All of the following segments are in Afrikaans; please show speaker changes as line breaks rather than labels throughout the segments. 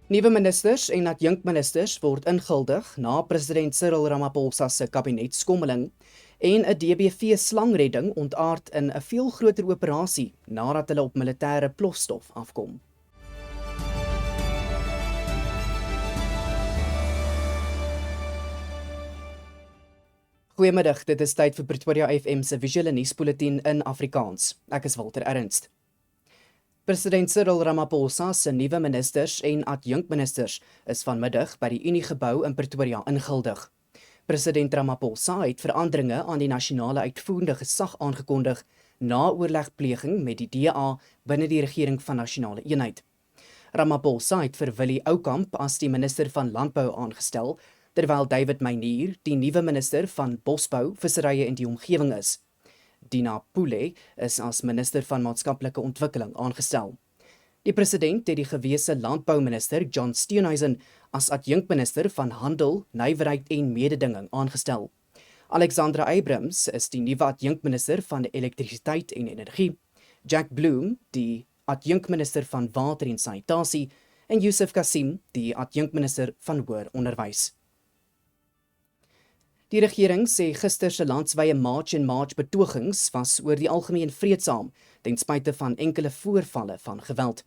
Nuwe ministers en adjunkministers word ingehuldig na president Cyril Ramaphosa se kabinetskommeling en 'n DBV slangredding ontaard in 'n veel groter operasie nadat hulle op militêre plofstof afkom. Goeiemiddag, dit is tyd vir Pretoria FM se visuele nuusbulletin in Afrikaans. Ek is Walter Ernst. President Cyril Ramaphosa se nuwe ministers en adjunkministers is vanmiddag by die Uniegebou in Pretoria ingehuldig. President Ramaphosa het veranderinge aan die nasionale uitvoerende gesag aangekondig na oorlegpleging met die DA binne die regering van nasionale eenheid. Ramaphosa het vir Willie Oukamp as die minister van landbou aangestel, terwyl David Meinier die nuwe minister van bosbou, visserye en die omgewing is. Dina Pule is as minister van maatskaplike ontwikkeling aangestel. Die president het die gewese landbouminister John Steenhuisen as adjunkminister van handel, nywerheid en mededinging aangestel. Alexandra Abrams is die nuwe adjunkminister van elektrisiteit en energie. Jack Bloom, die adjunkminister van water en sanitasie, en Yusuf Kassim, die adjunkminister van hoër onderwys. Die regering sê gister se landswye March en March betogings was oor die algemeen vreedsaam, ten spyte van enkele voorvalle van geweld.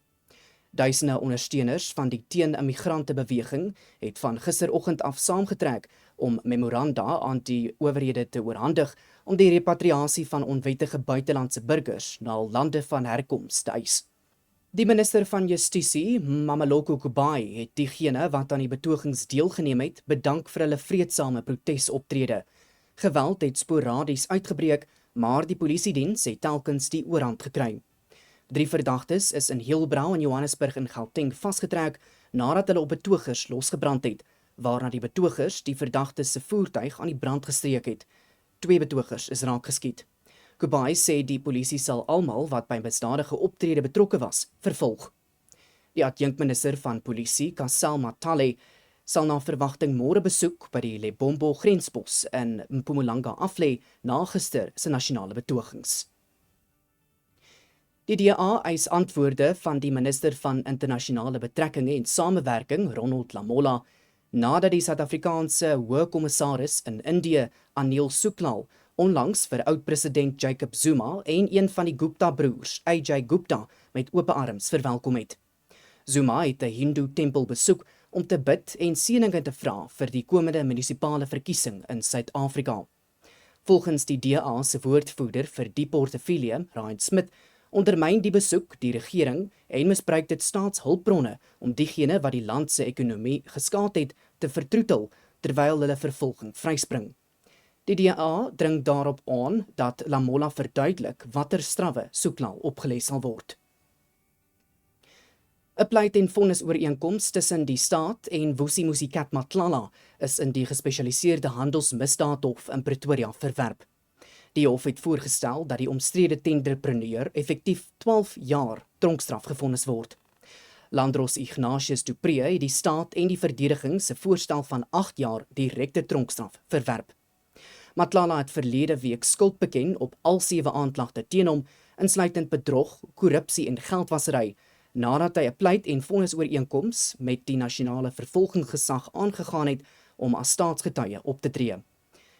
Duisende ondersteuners van die teen-immigrante beweging het van gisteroggend af saamgetrek om memoranda aan die owerhede te oorhandig om die repatriasie van onwettige buitelandse burgers na hul lande van herkoms te eis. Die minister van Justisie, Mameloko Kubayi, het diegene wat aan die betogings deelgeneem het, bedank vir hulle vreedsame protesoptrede. Geweld het sporadies uitgebreek, maar die polisiediens het telkens die oorhand gekry. 3 verdagtes is in Hillbrow in Johannesburg en Gauteng vasgetrek nadat hulle op betogers losgebrand het, waarna die betogers die verdagtes se voertuig aan die brand gestreek het. 2 betogers is raak geskiet. Kubayi sê die polisie sal almal wat by misdadige optrede betrokke was, vervolg. Die adjunkminister van polisie, Kasal Matale, sal na verwagting môre besoek by die Lebombo grenspos in Mpumalanga aflê na gister se nasionale betogings. Die DA eis antwoorde van die minister van internasionale betrekkinge en samewerking, Ronald Lamola, nadat die Suid-Afrikaanse Hoogkommissaris in Indië, Anil Suklal, onlangs vir oud-president Jacob Zuma en een van die Gupta-broers, AJ Gupta, met oop arms verwelkom het. Zuma het 'n Hindoe-tempel besoek om te bid en seëninge te vra vir die komende munisipale verkiesing in Suid-Afrika. Volgens die DA se woordvoerder vir die portefeulje, Ryan Smith, ondermyn die besoek die regering en misbruik dit staatshulpbronne om diegene wat die land se ekonomie geskaad het te vertroetel terwyl hulle vervolging vryspring. Die DA dring daarop aan dat Lamola verduidelik watter strawwe Suklal opgelê sal word. 'n Pleit en vonnisooreenkoms tussen die staat en Vusi Musikat Matlala is in die gespesialiseerde handelsmisdaadhof in Pretoria verwerp. Die hof het voorgestel dat die omstrede tenderpreneur effektief 12 jaar tronkstraf gevonnis word. Landros Ignatius du Preez het die staat en die verdediging se voorstel van 8 jaar direkte tronkstraf verwerp. Matlala het verlede week skuld beken op al 7 aanklagte teen hom, insluitend bedrog, korrupsie en geldwasery, nadat hy 'n pleit en vonnisooreenkoms met die nasionale vervolgingsgesag aangegaan het om as staatsgetuie op te tree.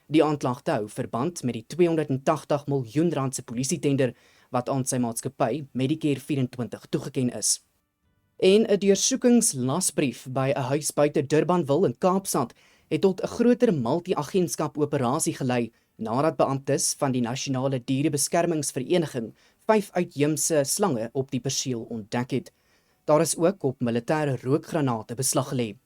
Die aanklagte hou verband met die 280 miljoen rand se polisietender wat aan sy maatskappy Medicare 24 toegeken is. En 'n deursoekingslasbrief by 'n huis buite Durbanville in Kaapstad het tot 'n groter multi-agentskap operasie gelei nadat beamptes van die Nasionale Dierebeskermingsvereniging 5 uitheemse slange op die perseel ontdek het. Daar is ook op militêre rookgranate beslag gelê.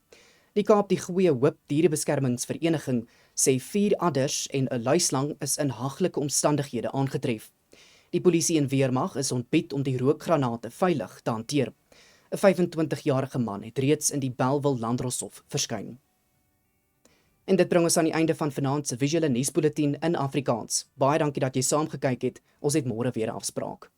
Die Kaap die Goeie Hoop Dierebeskermingsvereniging sê 4 adders en 'n luislang is in haglike omstandighede aangetref. Die polisie en weermag is ontbied om die rookgranate veilig te hanteer. 'n 25-jarige man het reeds in die Bellville Landdroshof verskyn. En dit bring ons aan die einde van vanaand se visuele nuusbulletin in Afrikaans. Baie dankie dat jy saamgekyk het. Ons het môre weer 'n afspraak.